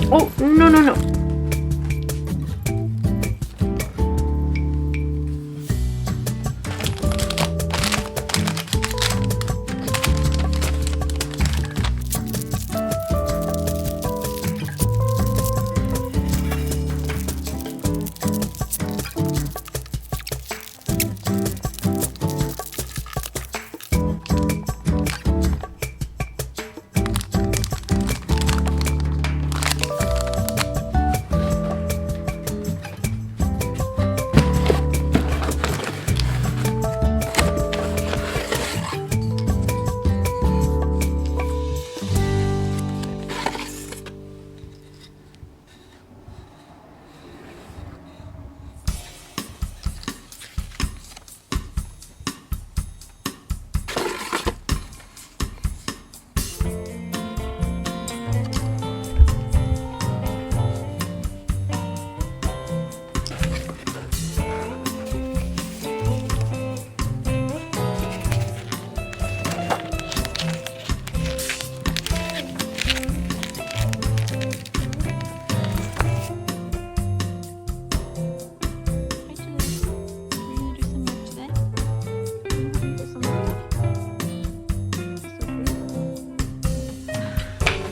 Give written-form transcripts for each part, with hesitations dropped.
Oh, no, no, no.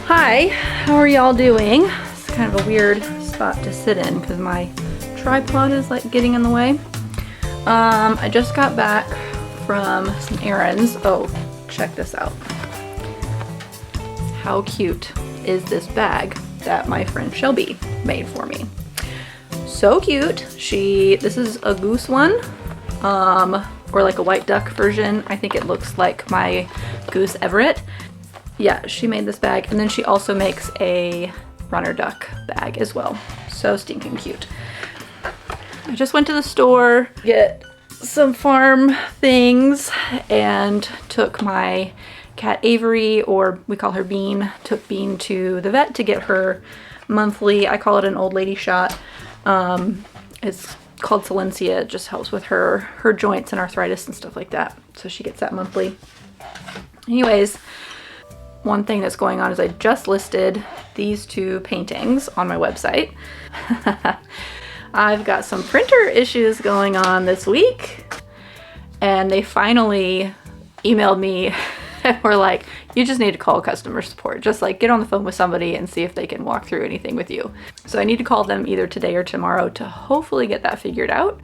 Hi, how are y'all doing? It's kind of a weird spot to sit in because my tripod is like getting in the way. I just got back from some errands. Oh, check this out. How cute is this bag that my friend Shelby made for me? So cute. This is a goose one, or like a white duck version. I think it looks like my goose Everett. Yeah, she made this bag, and then she also makes a runner duck bag as well. So stinking cute. I just went to the store to get some farm things and took my cat Avery, or we call her Bean, took Bean to the vet to get her monthly, I call it an old lady shot. It's called Silencia. It just helps with her joints and arthritis and stuff like that. So she gets that monthly. Anyways, one thing that's going on is I just listed these two paintings on my website. I've got some printer issues going on this week, and they finally emailed me and were like, you just need to call customer support. Just like get on the phone with somebody and see if they can walk through anything with you. So I need to call them either today or tomorrow to hopefully get that figured out.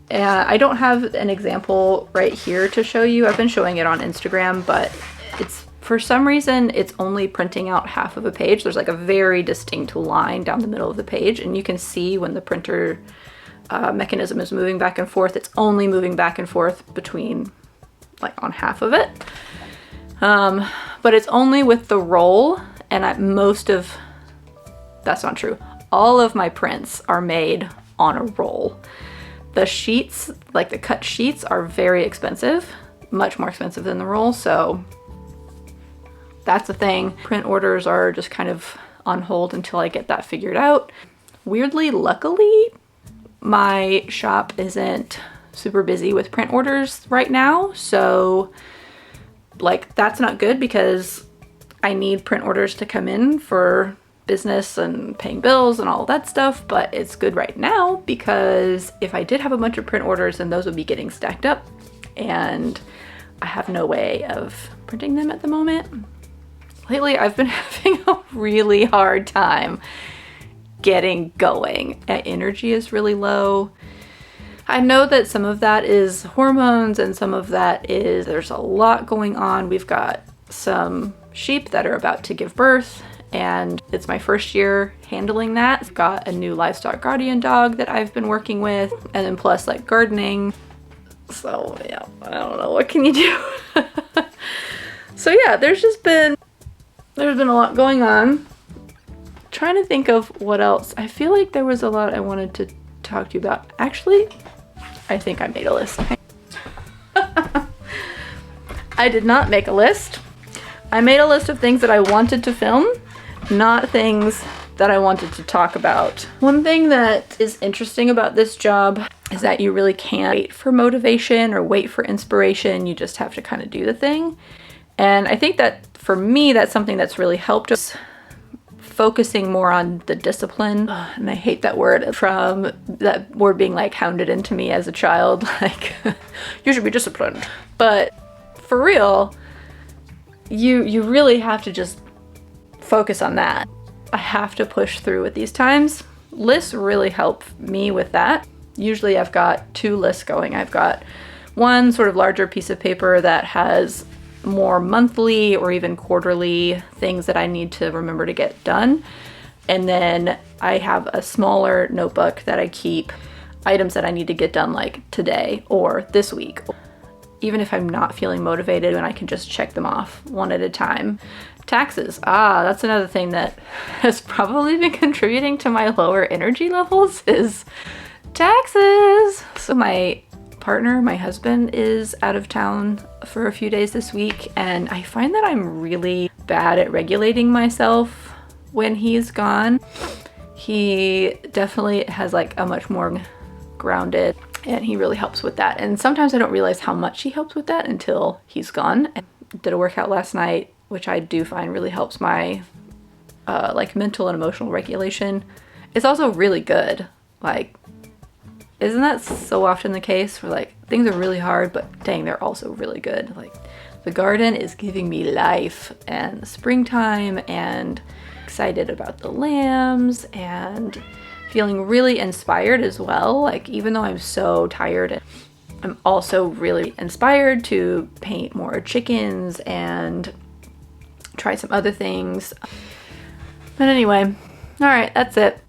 I don't have an example right here to show you. I've been showing it on Instagram, but for some reason, it's only printing out half of a page. There's like a very distinct line down the middle of the page, and you can see when the printer mechanism is moving back and forth, it's only moving back and forth between, like, on half of it. But it's only with the roll, and that's not true. All of my prints are made on a roll. The sheets, like the cut sheets, are very expensive, much more expensive than the roll, so that's the thing. Print orders are just kind of on hold until I get that figured out. Weirdly, luckily, my shop isn't super busy with print orders right now, so like that's not good because I need print orders to come in for business and paying bills and all that stuff, but it's good right now because if I did have a bunch of print orders, then those would be getting stacked up, and I have no way of printing them at the moment. Lately, I've been having a really hard time getting going. My energy is really low. I know that some of that is hormones and some of that is there's a lot going on. We've got some sheep that are about to give birth, and it's my first year handling that. I've got a new livestock guardian dog that I've been working with, and then plus like gardening. So yeah, I don't know, what can you do? So yeah, there's been a lot going on. Trying to think of what else. I feel like there was a lot I wanted to talk to you about. Actually, I think I made a list. I did not make a list. I made a list of things that I wanted to film, not things that I wanted to talk about. One thing that is interesting about this job is that you really can't wait for motivation or wait for inspiration. You just have to kind of do the thing. And I think that for me, that's something that's really helped us focusing more on the discipline, and I hate that word, from that word being like hounded into me as a child, like you should be disciplined. But for real, you really have to just focus on that. I have to push through with these times. Lists really help me with that. Usually I've got 2 lists going. I've got one sort of larger piece of paper that has more monthly or even quarterly things that I need to remember to get done. And then I have a smaller notebook that I keep items that I need to get done like today or this week. Even if I'm not feeling motivated, and I can just check them off one at a time. Taxes. That's another thing that has probably been contributing to my lower energy levels is taxes. So my partner, my husband, is out of town for a few days this week, and I find that I'm really bad at regulating myself when he's gone. He definitely has like a much more grounded, and he really helps with that. And sometimes I don't realize how much he helps with that until he's gone. I did a workout last night, which I do find really helps my like mental and emotional regulation. It's also really good. Like, isn't that so often the case where like things are really hard, but dang, they're also really good. Like the garden is giving me life, and springtime, and excited about the lambs, and feeling really inspired as well. Like even though I'm so tired, I'm also really inspired to paint more chickens and try some other things. But anyway, all right, that's it.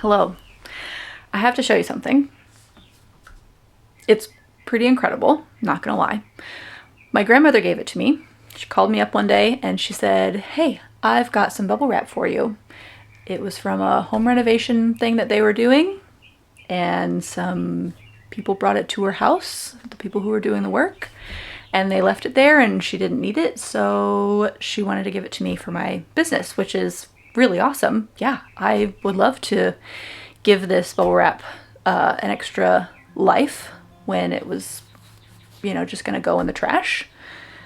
Hello. I have to show you something. It's pretty incredible, not gonna lie. My grandmother gave it to me. She called me up one day and she said, "Hey, I've got some bubble wrap for you." It was from a home renovation thing that they were doing, and some people brought it to her house, the people who were doing the work, and they left it there and she didn't need it, so she wanted to give it to me for my business, which is really awesome. Yeah, I would love to give this bubble wrap an extra life when it was, just gonna go in the trash.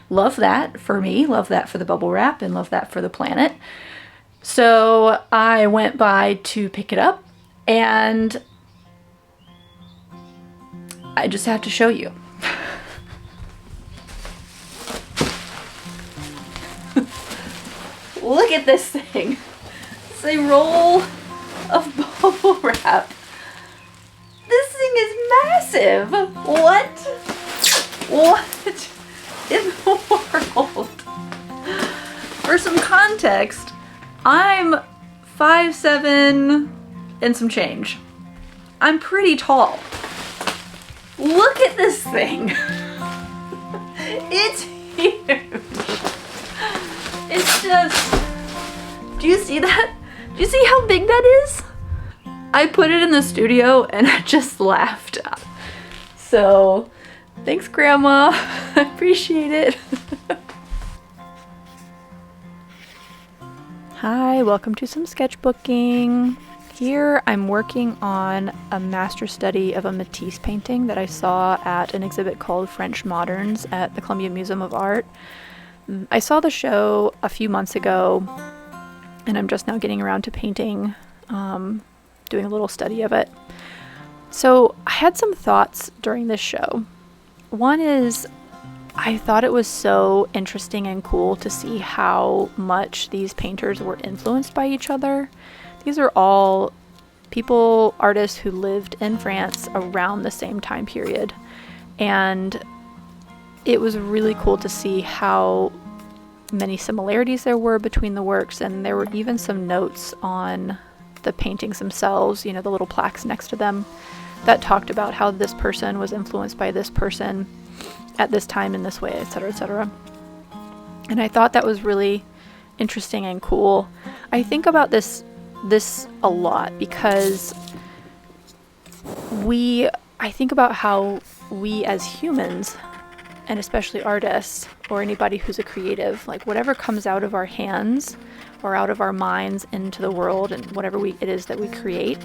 Love that for me, love that for the bubble wrap, and love that for the planet. So I went by to pick it up, and I just have to show you. Look at this thing. It's a roll of bubble wrap. This thing is massive. What in the world? For some context, I'm 5'7" and some change. I'm pretty tall. Look at this thing. It's huge. It's just, do you see that? Do you see how big that is? I put it in the studio and I just laughed. So, thanks, Grandma. I appreciate it. Hi, welcome to some sketchbooking. Here I'm working on a master study of a Matisse painting that I saw at an exhibit called French Moderns at the Columbia Museum of Art. I saw the show a few months ago, and I'm just now getting around to painting, doing a little study of it. So I had some thoughts during this show. One is, I thought it was so interesting and cool to see how much these painters were influenced by each other. These are all people, artists who lived in France around the same time period. And it was really cool to see how many similarities there were between the works, and there were even some notes on the paintings themselves, the little plaques next to them, that talked about how this person was influenced by this person at this time in this way, etc., etc. And I thought that was really interesting and cool. I think about this a lot because I think about how we as humans, and especially artists or anybody who's a creative, like whatever comes out of our hands or out of our minds into the world, and whatever it is that we create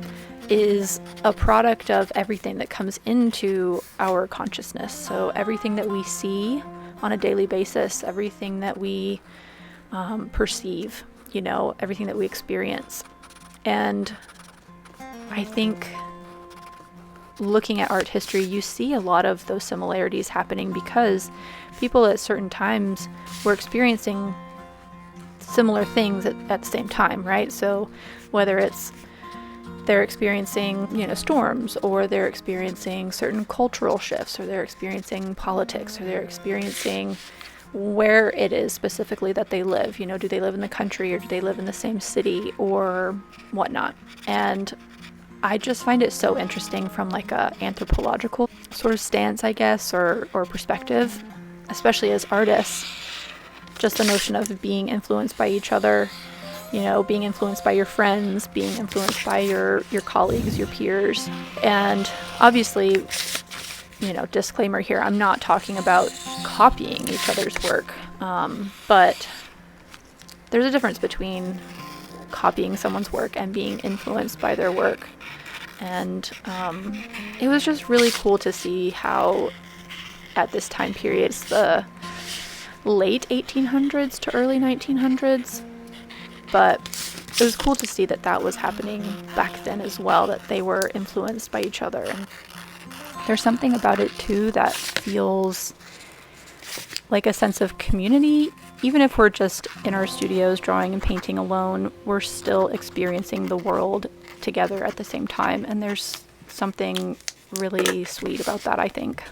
is a product of everything that comes into our consciousness. So everything that we see on a daily basis, everything that we perceive, everything that we experience. And I think looking at art history, you see a lot of those similarities happening because people at certain times were experiencing similar things at the same time, right? So whether it's they're experiencing, storms, or they're experiencing certain cultural shifts, or they're experiencing politics, or they're experiencing where it is specifically that they live. Do they live in the country, or do they live in the same city, or whatnot? And I just find it so interesting from like a anthropological sort of stance, I guess, or perspective, especially as artists. Just the notion of being influenced by each other, being influenced by your friends, being influenced by your colleagues, your peers. And obviously, disclaimer here, I'm not talking about copying each other's work, but there's a difference between copying someone's work and being influenced by their work. And it was just really cool to see how at this time period, it's the late 1800s to early 1900s, but it was cool to see that was happening back then as well, that they were influenced by each other. And there's something about it too that feels like a sense of community. Even if we're just in our studios drawing and painting alone, we're still experiencing the world together at the same time, and there's something really sweet about that, I think.